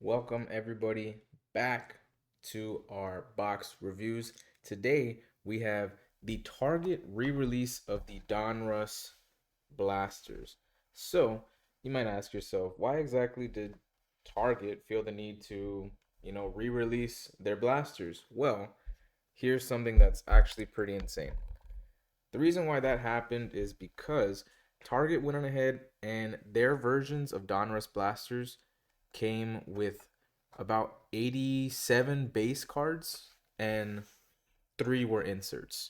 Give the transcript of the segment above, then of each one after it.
Welcome everybody back to our box reviews. Today we have the Target re-release of the Donruss Blasters. So you might ask yourself, why exactly did Target feel the need to, re-release their blasters? Well, here's something that's actually pretty insane. The reason why that happened is because Target went on ahead and their versions of Donruss blasters came with about 87 base cards and 3 were inserts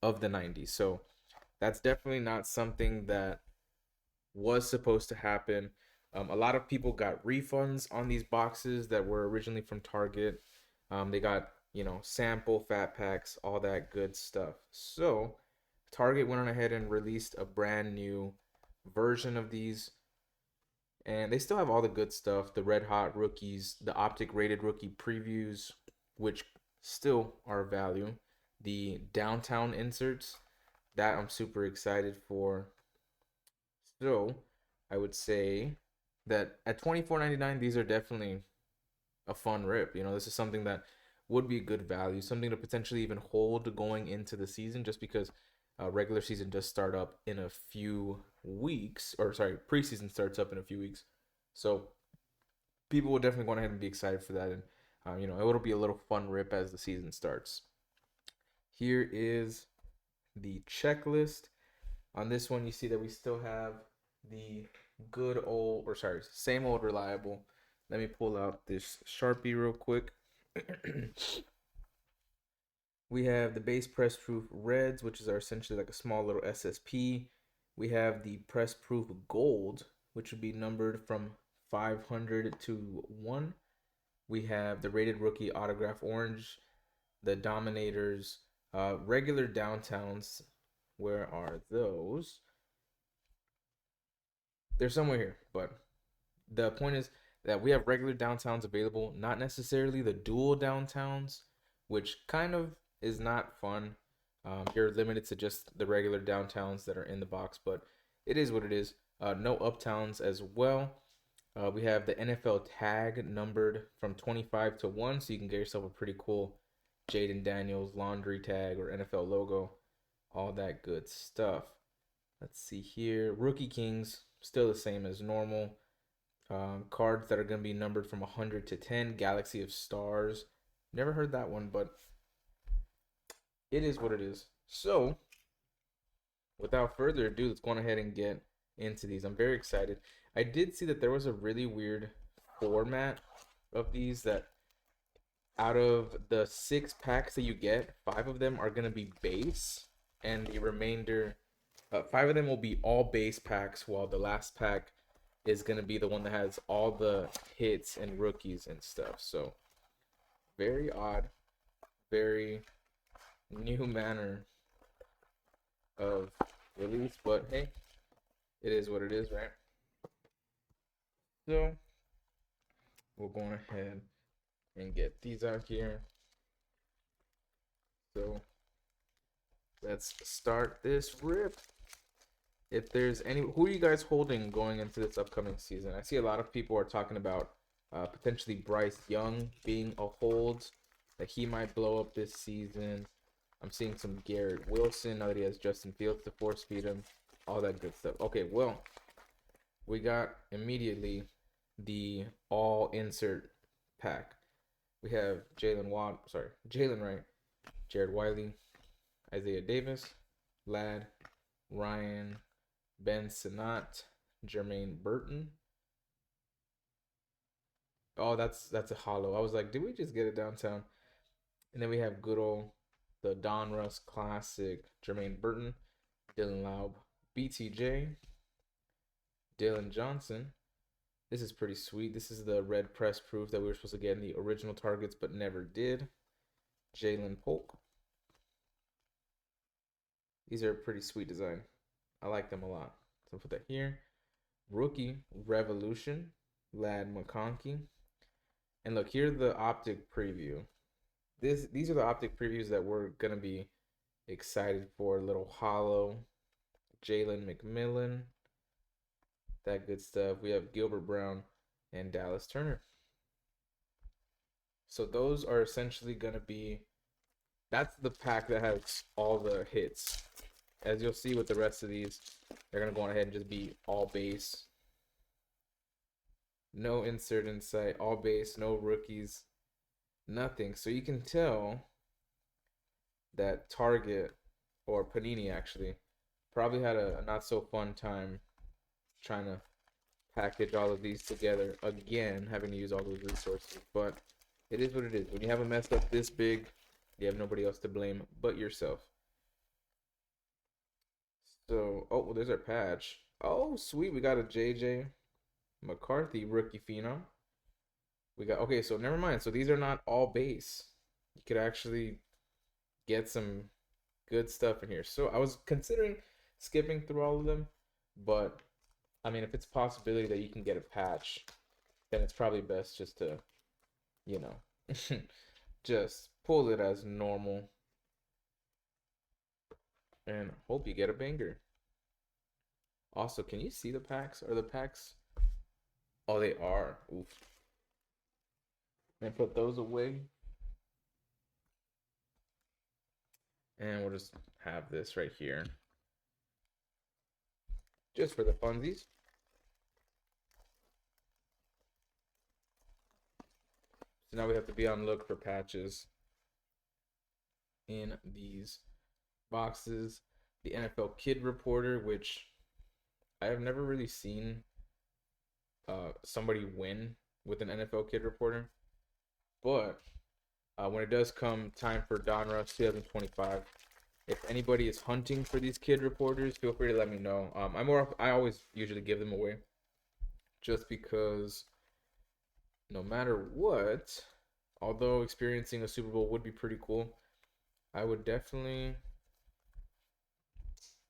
of the 90s. So that's definitely not something that was supposed to happen. A lot of people got refunds on these boxes that were originally from Target. They got, sample fat packs, all that good stuff. So Target went on ahead and released a brand new version of these, and they still have all the good stuff, the red hot rookies, the optic rated rookie previews, which still are of value, the downtown inserts that I'm super excited for. So I would say that at 24.99, these are definitely a fun rip. This is something that would be good value, something to potentially even hold going into the season, just because regular season does start up in a few weeks, or sorry, preseason starts up in a few weeks. So people will definitely go ahead and be excited for that, and it'll be a little fun rip as the season starts. Here is the checklist. On this one, you see that we still have the good old, or sorry, same old reliable. Let me pull out this Sharpie real quick. We have the base press proof reds, which is essentially like a small little SSP. We have the press proof gold, which would be numbered from 500 to 1. We have the rated rookie autograph orange, the dominators, regular downtowns. Where are those? They're somewhere here, but the point is that we have regular downtowns available, not necessarily the dual downtowns, which kind of is not fun. You're limited to just the regular downtowns that are in the box, but it is what it is. No uptowns as well. We have the NFL tag numbered from 25 to 1, so you can get yourself a pretty cool Jaden Daniels laundry tag or NFL logo, all that good stuff. Let's see here. Rookie Kings, still the same as normal. Cards that are going to be numbered from 100 to 10. Galaxy of Stars. Never heard that one, but it is what it is. So, without further ado, let's go on ahead and get into these. I'm very excited. I did see that there was a really weird format of these, that out of the 6 packs that you get, 5 of them are going to be base, and the remainder, 5 of them will be all base packs, while the last pack is going to be the one that has all the hits and rookies and stuff. So, very odd, very new manner of release, but hey, it is what it is, right? So, we're going ahead and get these out here. So, let's start this rip. If there's any, who are you guys holding going into this upcoming season? I see a lot of people are talking about potentially Bryce Young being a hold, that he might blow up this season. I'm seeing some Garrett Wilson now that he has Justin Fields to force feed him, all that good stuff. Okay, well, we got immediately the all insert pack. We have Jalen Wright, Jared Wiley, Isaiah Davis, Ladd, Ryan, Ben Sinnott, Jermaine Burton. Oh, that's a hollow. I was like, did we just get it downtown? And then we have good old the Donruss Classic, Jermaine Burton, Dylan Laub, BTJ, Dylan Johnson. This is pretty sweet. This is the red press proof that we were supposed to get in the original targets but never did. Jalen Polk. These are a pretty sweet design. I like them a lot. So I'll put that here. Rookie Revolution, Ladd McConkey. And look, here's the optic preview. These are the optic previews that we're gonna be excited for. Little hollow, Jalen McMillan, that good stuff. We have Gilbert Brown and Dallas Turner. So those are essentially gonna be, that's the pack that has all the hits. As you'll see with the rest of these, they're gonna go on ahead and just be all base. No insert in sight, all base, no rookies, nothing. So you can tell that Target, or Panini actually, probably had a not so fun time trying to package all of these together again, having to use all those resources. But it is what it is. When you have a mess up this big, you have nobody else to blame but yourself. So, oh, well, there's our patch. Oh, sweet. We got a JJ McCarthy rookie phenom. We got, okay, so never mind. So these are not all base. You could actually get some good stuff in here. So I was considering skipping through all of them, but I mean, if it's a possibility that you can get a patch, then it's probably best just to, you know, just pull it as normal and hope you get a banger. Also, can you see the packs? Are the packs? Oh, they are. Oof. And put those away. And we'll just have this right here. Just for the funsies. So now we have to be on look for patches in these boxes. The NFL Kid Reporter, which I have never really seen somebody win with an NFL Kid Reporter. But when it does come time for Donruss 2025, if anybody is hunting for these kid reporters, feel free to let me know. I always usually give them away, just because no matter what, although experiencing a Super Bowl would be pretty cool, I would definitely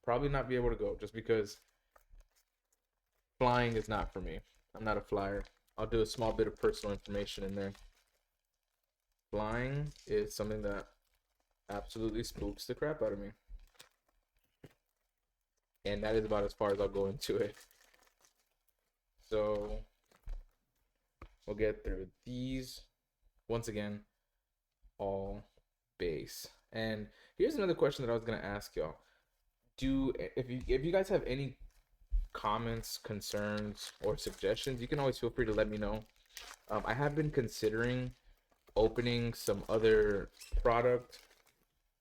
probably not be able to go, just because flying is not for me. I'm not a flyer. I'll do a small bit of personal information in there. Flying is something that absolutely spooks the crap out of me. And that is about as far as I'll go into it. So we'll get through these. Once again, all base. And here's another question that I was gonna ask y'all. If you guys have any comments, concerns, or suggestions, you can always feel free to let me know. I have been considering opening some other product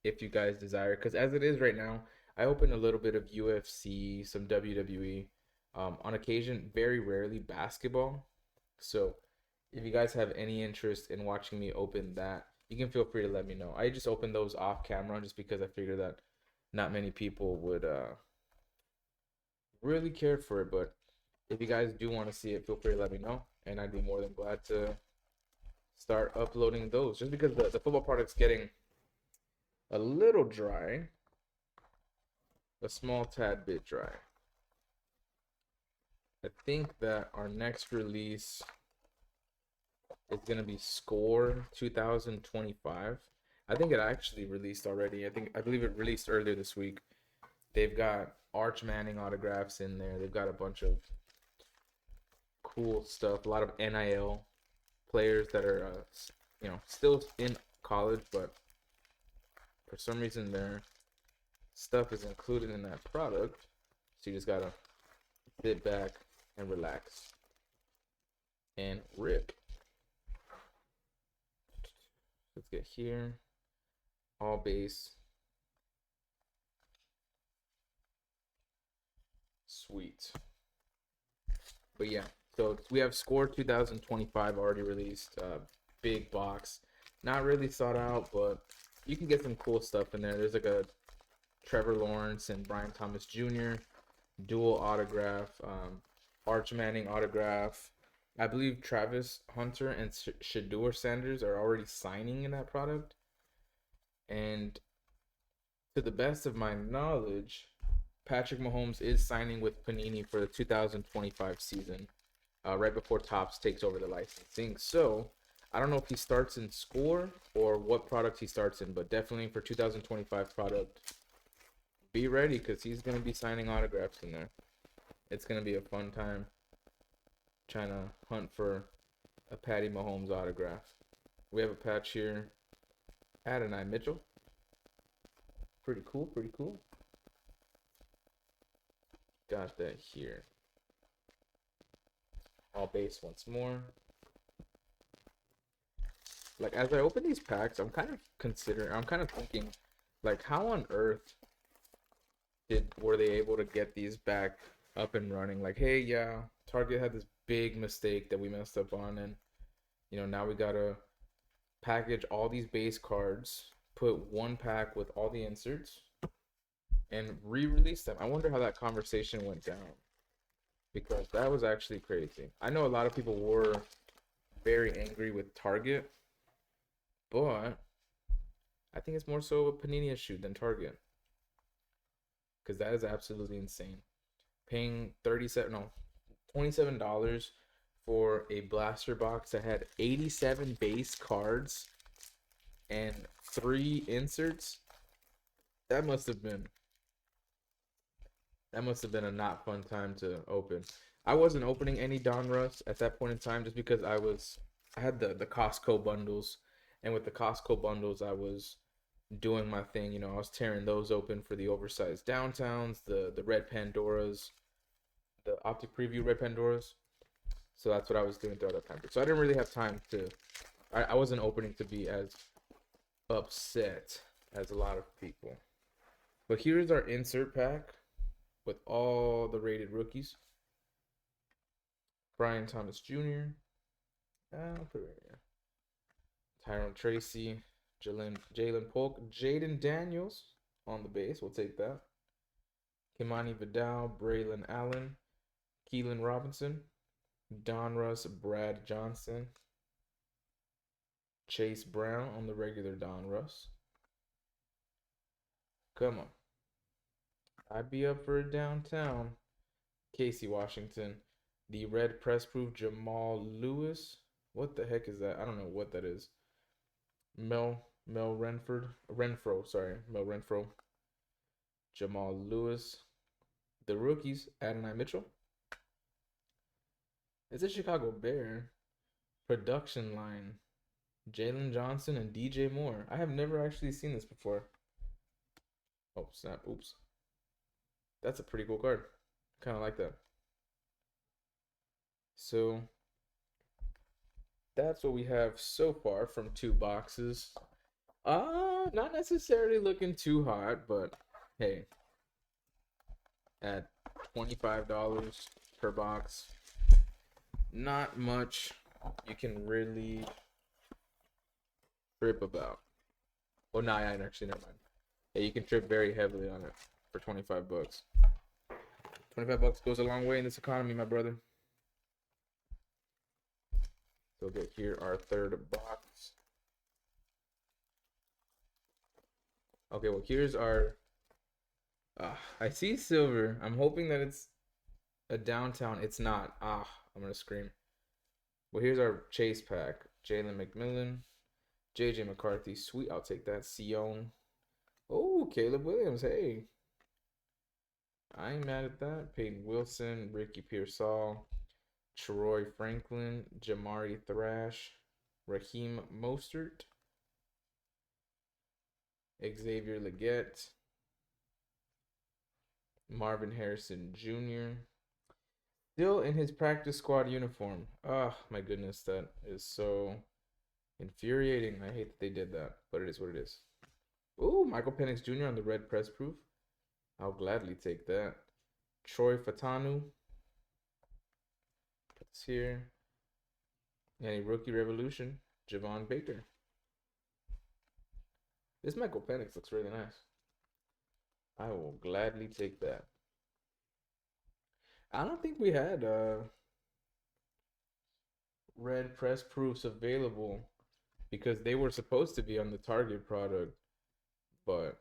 if you guys desire, because as it is right now, I open a little bit of UFC, some WWE, on occasion, very rarely basketball. So if you guys have any interest in watching me open that, you can feel free to let me know. I just opened those off camera just because I figured that not many people would really care for it. But if you guys do want to see it, feel free to let me know, and I'd be more than glad to start uploading those. Just because the football product's getting a little dry, a small tad bit dry. I think that our next release is gonna be Score 2025. I think it actually released already. I believe it released earlier this week. They've got Arch Manning autographs in there. They've got a bunch of cool stuff. A lot of NIL players that are, still in college, but for some reason their stuff is included in that product. So you just gotta sit back and relax and rip. Let's get here. All base. Sweet. But yeah, so we have Score 2025 already released. Big box. Not really sought out, but you can get some cool stuff in there. There's like a Trevor Lawrence and Brian Thomas Jr. dual autograph. Arch Manning autograph. I believe Travis Hunter and Shedeur Sanders are already signing in that product. And to the best of my knowledge, Patrick Mahomes is signing with Panini for the 2025 season, right before Topps takes over the licensing. So I don't know if he starts in Score or what product he starts in, but definitely for 2025 product, be ready, because he's going to be signing autographs in there. It's going to be a fun time trying to hunt for a Patty Mahomes autograph. We have a patch here. Adonai Mitchell. Pretty cool, pretty cool. Got that here. All base once more. Like, as I open these packs, I'm kind of thinking, like, how on earth were they able to get these back up and running? Like, hey, yeah, Target had this big mistake that we messed up on, and now we gotta package all these base cards, put one pack with all the inserts, and re-release them. I wonder how that conversation went down, because that was actually crazy. I know a lot of people were very angry with Target, but I think it's more so a Panini issue than Target, because that is absolutely insane. Paying $27 for a blaster box that had 87 base cards and 3 inserts. That must have been a not fun time to open. I wasn't opening any Donruss at that point in time just because I had the Costco bundles, and with the Costco bundles I was doing my thing. I was tearing those open for the oversized downtowns, the red Pandoras, the Optic Preview red Pandoras. So that's what I was doing throughout that time. So I didn't really have time to. I wasn't opening to be as upset as a lot of people. But here's our insert pack with all the rated rookies. Brian Thomas Jr. I'll put it right here. Tyrone Tracy, Jalen Polk, Jaden Daniels on the base. We'll take that. Kimani Vidal, Braylon Allen, Keelan Robinson, Donruss, Brad Johnson, Chase Brown on the regular Donruss. Come on. I'd be up for a downtown. Casey Washington. The red press proof Jamal Lewis. What the heck is that? I don't know what that is. Mel Renfro. Jamal Lewis. The rookies, Adonai Mitchell. It's a Chicago Bear. Production line. Jalen Johnson and DJ Moore. I have never actually seen this before. Oh, snap. Oops. That's a pretty cool card. Kind of like that. So that's what we have so far from 2 boxes. Not necessarily looking too hot, but hey, at $25 per box, not much you can really trip about. Well, nah, actually, never mind. Yeah, you can trip very heavily on it for 25 bucks. 25 bucks goes a long way in this economy, my brother. So we'll get here our 3rd box. Okay, well, here's our... I see silver. I'm hoping that it's a downtown. It's not. I'm going to scream. Well, here's our chase pack. Jalen McMillan. JJ McCarthy. Sweet. I'll take that. Sion. Oh, Caleb Williams. Hey. I ain't mad at that. Peyton Wilson. Ricky Pearsall. Troy Franklin. Jamari Thrash. Raheem Mostert. Xavier Leggett. Marvin Harrison Jr. Still in his practice squad uniform. Oh, my goodness. That is so infuriating. I hate that they did that, but it is what it is. Ooh, Michael Penix Jr. on the red press proof. I'll gladly take that. Troy Fatanu. Put this here. And a rookie revolution, Javon Baker. This Michael Penix looks really nice. I will gladly take that. I don't think we had red press proofs available because they were supposed to be on the Target product, but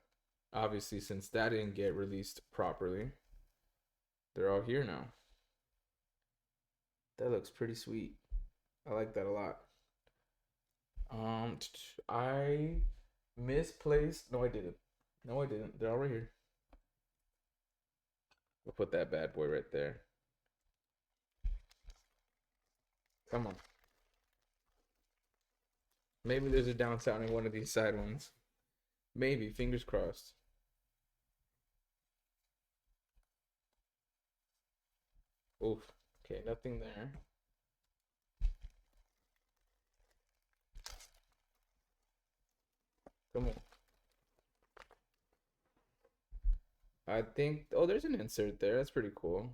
obviously since that didn't get released properly, they're all here now. That looks pretty sweet. I like that a lot. I misplaced. No, I didn't. They're all right here. We'll put that bad boy right there. Come on. Maybe there's a downtown in one of these side ones. Maybe, fingers crossed. Oof. Okay, nothing there. Come on. I think. Oh, there's an insert there. That's pretty cool.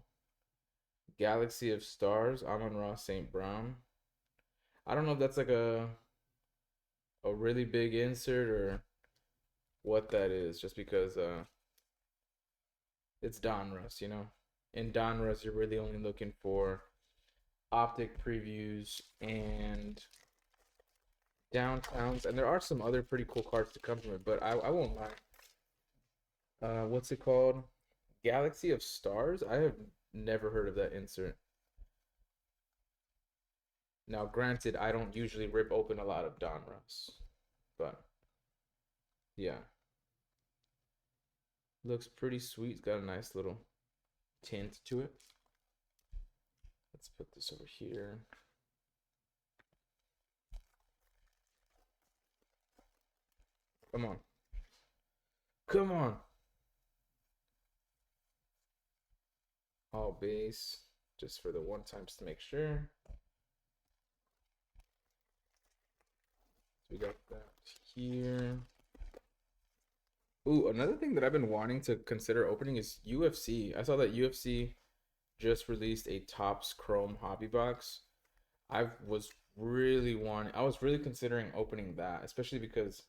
Galaxy of Stars. Amon-Ra St. Brown. I don't know if that's like a really big insert or what that is. Just because it's Donruss, you know. In Donruss, you're really only looking for optic previews and downtowns, and there are some other pretty cool cards to come from it. But I won't lie. What's it called? Galaxy of Stars? I have never heard of that insert. Now, granted, I don't usually rip open a lot of Donruss, but yeah, looks pretty sweet. It's got a nice little tint to it. Let's put this over here. Come on. Come on. All base, just for the one times to make sure. So we got that here. Ooh, another thing that I've been wanting to consider opening is UFC. I saw that UFC just released a Topps Chrome hobby box. I was really considering opening that, especially because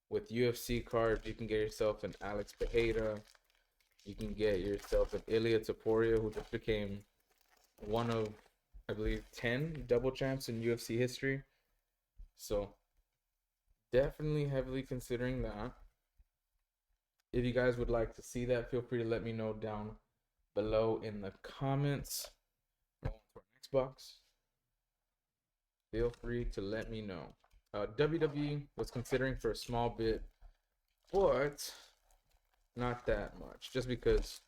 with UFC cards, you can get yourself an Alex Pereira, you can get yourself an Ilia Topuria, who just became one of, I believe, 10 double champs in UFC history. So definitely heavily considering that. If you guys would like to see that, feel free to let me know down below in the comments. Going to our next box. Feel free to let me know. WWE was considering for a small bit, but not that much. Just because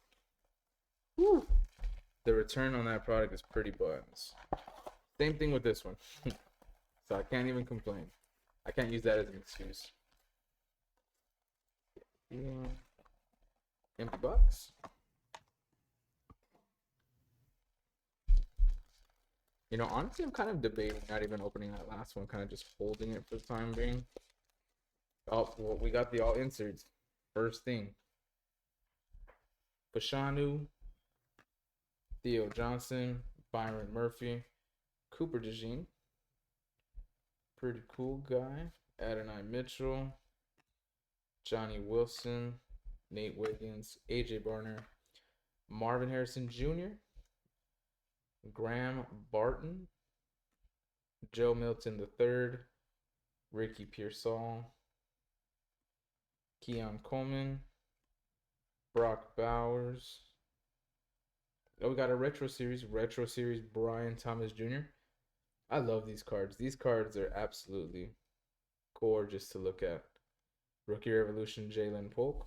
whew, the return on that product is pretty buttons. Same thing with this one. So I can't even complain. I can't use that as an excuse. Yeah. Empty box. You know, honestly, I'm kind of debating not even opening that last one, kind of just holding it for the time being. Oh, well, we got the all inserts. First thing. Bashanu, Theo Johnson, Byron Murphy, Cooper DeJean. Pretty cool guy. Adonai Mitchell, Johnny Wilson, Nate Wiggins, AJ Barner, Marvin Harrison Jr., Graham Barton, Joe Milton III, Ricky Pearsall, Keon Coleman, Brock Bowers. Oh, we got a retro series, Brian Thomas Jr. I love these cards. These cards are absolutely gorgeous to look at. Rookie Revolution, Jalen Polk.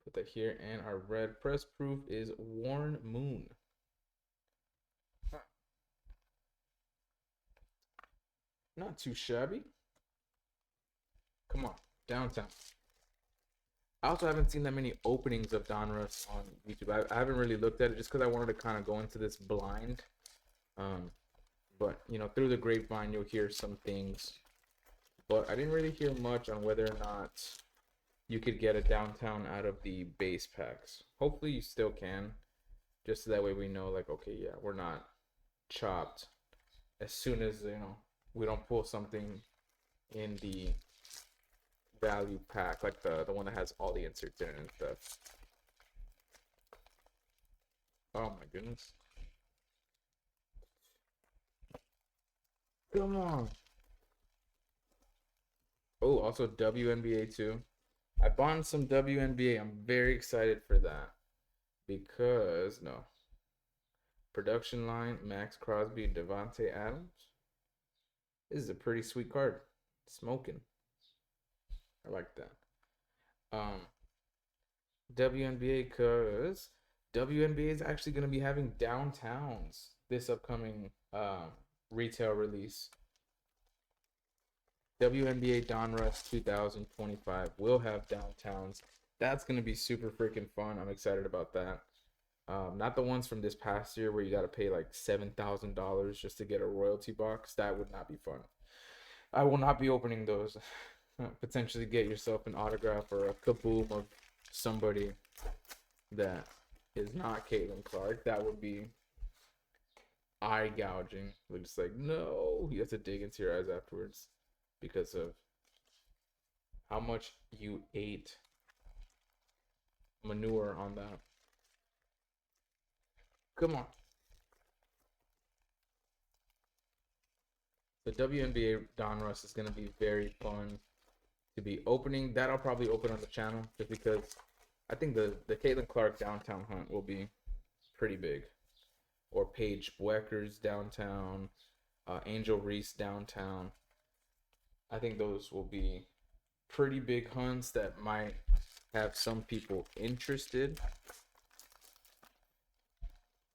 Put that here. And our red press proof is Warren Moon. Not too shabby. Come on, downtown. I also haven't seen that many openings of Donruss on YouTube. I haven't really looked at it just because I wanted to kind of go into this blind. But, you know, through the grapevine, you'll hear some things. But I didn't really hear much on whether or not you could get a downtown out of the base packs. Hopefully you still can. Just so that way we know, like, okay, yeah, we're not chopped as soon as, you know, we don't pull something in the value pack, like the one that has all the inserts in it and stuff. Oh my goodness. Come on. Oh, also WNBA too. I bought some WNBA. I'm very excited for that. Because, no. Production line, Max Crosby, Devontae Adams. This is a pretty sweet card. Smoking. I like that. WNBA, because WNBA is actually going to be having downtowns this upcoming retail release. WNBA Donruss 2025 will have downtowns. That's gonna be super freaking fun. I'm excited about that. Not the ones from this past year where you got to pay like $7,000 just to get a royalty box. That would not be fun. I will not be opening those. Potentially get yourself an autograph or a kaboom of somebody that is not Caitlin Clark. That would be eye gouging. We're just like, no, you have to dig into your eyes afterwards because of how much you ate manure on that. Come on. The WNBA Donruss is going to be very fun to be opening. That I'll probably open on the channel just because I think the Caitlin Clark downtown hunt will be pretty big. Or Paige Bueckers downtown, Angel Reese downtown. I think those will be pretty big hunts that might have some people interested.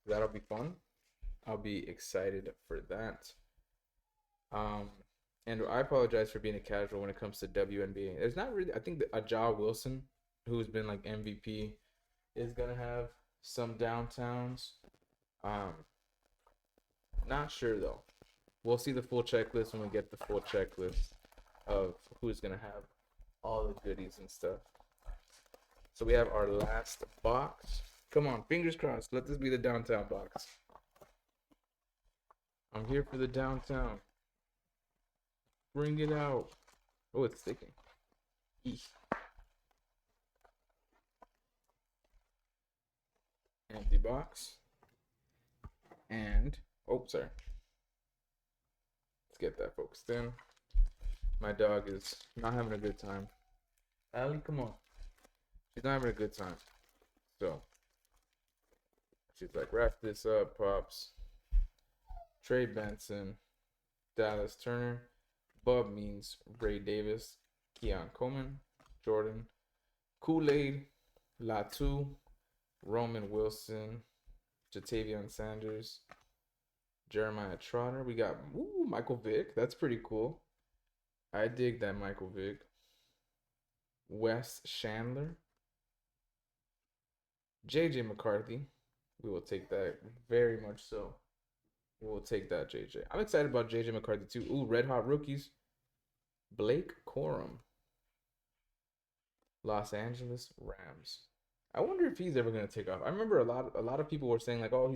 That'll be fun. I'll be excited for that. And I apologize for being a casual when it comes to WNBA. There's not really. I think that Ajah Wilson, who's been like MVP, is gonna have some downtowns. Not sure though. We'll see the full checklist when we get the full checklist of who's gonna have all the goodies and stuff. So we have our last box. Come on, fingers crossed. Let this be the downtown box. I'm here for the downtown. Bring it out. Oh, it's sticking. Eesh. Empty box. And, oh, sorry. Let's get that focused in. My dog is not having a good time. Allie, come on. She's not having a good time. So, she's like, wrap this up, Pops. Trey Benson. Dallas Turner. Bub means Ray Davis. Keon Coleman. Jordan. Kool-Aid. Latu. Roman Wilson. Jatavion Sanders. Jeremiah Trotter. We got Michael Vick. That's pretty cool. I dig that Michael Vick. Wes Chandler. JJ McCarthy. We will take that very much so. We will take that, JJ. I'm excited about JJ McCarthy too. Ooh, red hot rookies. Blake Corum. Los Angeles Rams. I wonder if he's ever gonna take off. I remember a lot of people were saying like, oh,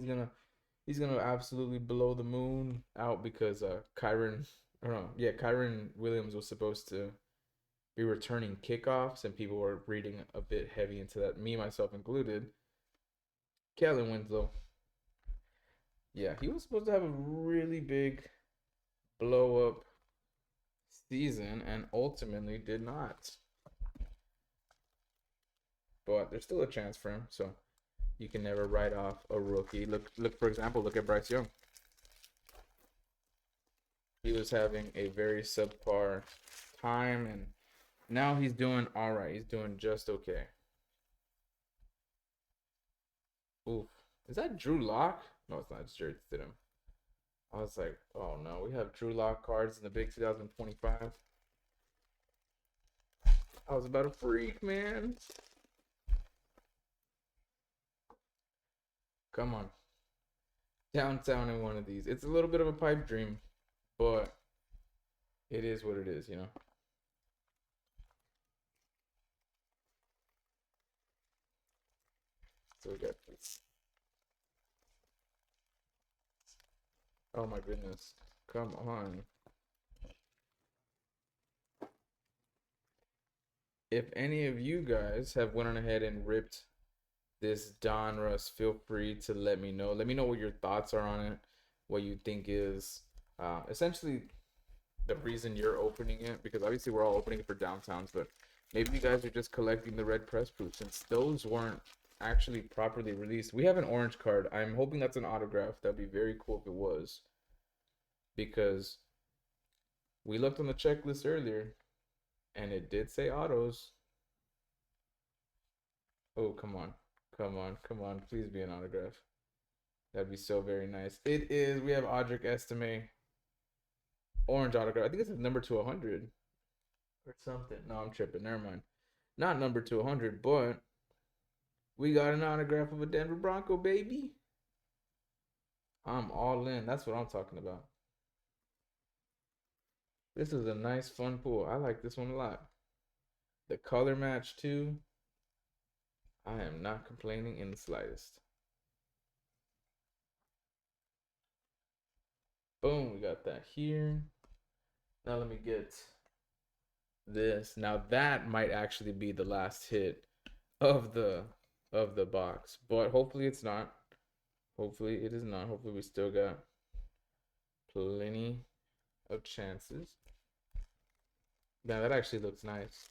he's gonna absolutely blow the moon out because Kyron Williams was supposed to be returning kickoffs, and people were reading a bit heavy into that, me myself included. Kellen Winslow. Yeah, he was supposed to have a really big blow up season and ultimately did not. But there's still a chance for him, so you can never write off a rookie. Look for example, look at Bryce Young. He was having a very subpar time, and now he's doing all right. He's doing just okay. Oof. Is that Drew Lock? No, it's not. It's Jared Stidham. I was like, oh no, we have Drew Lock cards in the big 2025. I was about to freak, man. Come on. Downtown in one of these. It's a little bit of a pipe dream, but it is what it is, you know? So we got this. Oh my goodness. Come on. If any of you guys have went on ahead and ripped this Donruss, feel free to let me know. Let me know what your thoughts are on it, what you think is essentially the reason you're opening it, because obviously we're all opening it for downtowns, but maybe you guys are just collecting the red press proof since those weren't actually properly released. We have an orange card. I'm hoping that's an autograph. That'd be very cool if it was, because we looked on the checklist earlier and it did say autos. Oh, come on. Come on, come on. Please be an autograph. That'd be so very nice. It is. We have Audric Estime. Orange autograph. I think it's number 200. or something. No, I'm tripping. Never mind. Not number 200, but we got an autograph of a Denver Bronco, baby. I'm all in. That's what I'm talking about. This is a nice, fun pull. I like this one a lot. The color match, too. I am not complaining in the slightest. Boom, we got that here. Now let me get this. Now that might actually be the last hit of the box, but hopefully it's not. Hopefully it is not. Hopefully we still got plenty of chances. Man, that actually looks nice.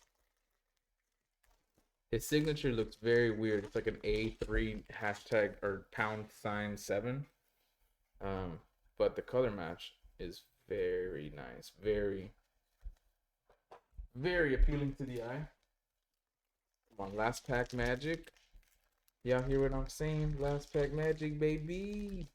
His signature looks very weird. It's like an A3 hashtag or #7. Um, but the color match is very nice. Very, very appealing to the eye. Come on, last pack magic. Y'all hear what I'm saying? Last pack magic, baby.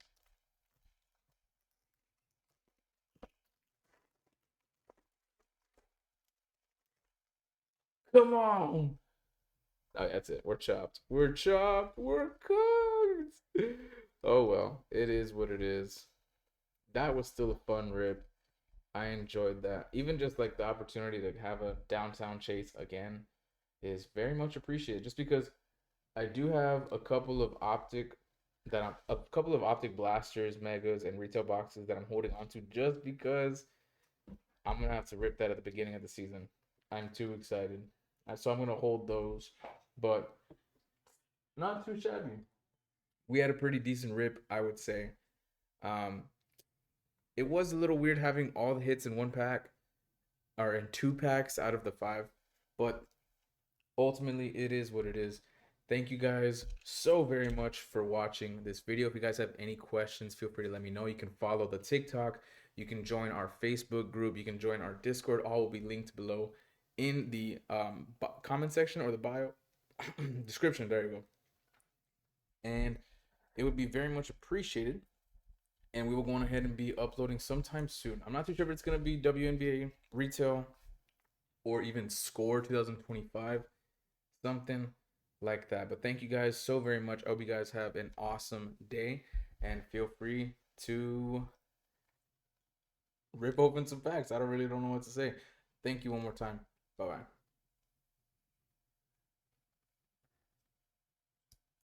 Come on. Oh, that's it. We're chopped. We're chopped. We're cooked. Oh well, it is what it is. That was still a fun rip. I enjoyed that. Even just like the opportunity to have a downtown chase again is very much appreciated. Just because I do have a couple of optic blasters, megas, and retail boxes that I'm holding onto just because I'm gonna have to rip that at the beginning of the season. I'm too excited. So I'm gonna hold those, but not too shabby. We had a pretty decent rip, I would say. Um, it was a little weird having all the hits in one pack or in two packs out of the five, but ultimately it is what it is. Thank you guys so very much for watching this video. If you guys have any questions, feel free to let me know. You can follow the TikTok, you can join our Facebook group, you can join our Discord. All will be linked below in the comment section or the bio description. There you go. And it would be very much appreciated. And we will go on ahead and be uploading sometime soon. I'm not too sure if it's going to be WNBA retail or even score 2025, something like that. But thank you guys so very much. I hope you guys have an awesome day and feel free to rip open some facts. I don't know what to say. Thank you one more time. Bye bye.